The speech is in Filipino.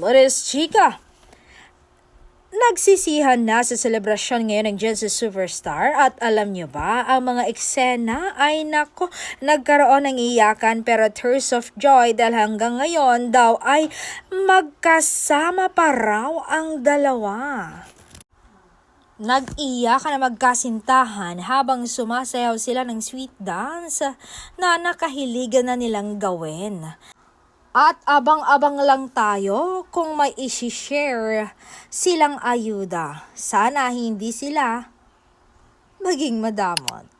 Flores Chica. Nagsisihan na sa selebrasyon ngayon ng Genesis Superstar at alam nyo ba, ang mga eksena ay nako, nagkaroon ng iyakan pero tears of joy dahil hanggang ngayon daw ay magkasama pa raw ang dalawa. Nag-iyakan na magkasintahan habang sumasayaw sila ng sweet dance na nakahiligan na nilang gawin. At abang-abang lang tayo kung may isi-share silang ayuda. Sana hindi sila maging madamot.